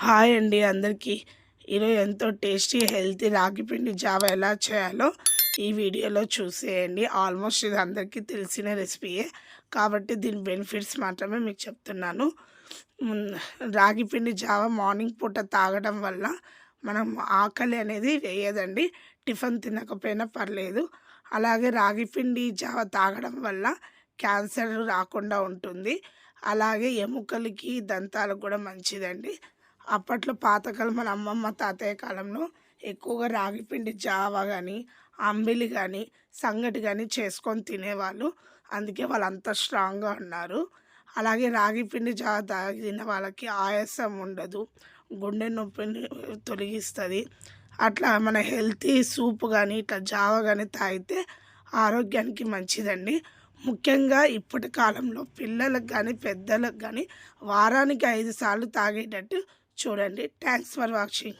Hi అండి అందరికీ. ఈరోజు ఎంతో టేస్టీ హెల్తీ రాగి పిండి జావ ఎలా చేయాలో ఈ వీడియోలో చూసేయండి. ఆల్మోస్ట్ ఇది అందరికీ తెలిసిన రెసిపీయే కాబట్టి దీని బెనిఫిట్స్ మాత్రమే మీకు చెప్తున్నాను. రాగి పిండి జావ మార్నింగ్ పూట తాగడం వల్ల మనం ఆకలి అనేది వేయదండి. టిఫిన్ తినకపోయినా పర్లేదు. అలాగే రాగి పిండి జావ తాగడం వల్ల క్యాన్సర్ రాకుండా ఉంటుంది. అలాగే ఎముకలకి దంతాలకు కూడా మంచిదండి. అప్పట్లో పాతకాలం మన అమ్మమ్మ తాతయ్య కాలంలో ఎక్కువగా రాగి పిండి జావ కానీ అంబిలి కానీ సంగటి కానీ చేసుకొని తినేవాళ్ళు. అందుకే వాళ్ళు అంత స్ట్రాంగ్గా ఉన్నారు. అలాగే రాగి పిండి జావ తాగిన వాళ్ళకి ఆయాసం ఉండదు, గుండె నొప్పిని తొలగిస్తుంది. అట్లా మన హెల్తీ సూప్ కానీ ఇట్లా జావ కానీ తాగితే ఆరోగ్యానికి మంచిదండి. ముఖ్యంగా ఇప్పటి కాలంలో పిల్లలకు కానీ పెద్దలకు కానీ వారానికి 5 సార్లు తాగేటట్టు చూడండి. Thanks for watching.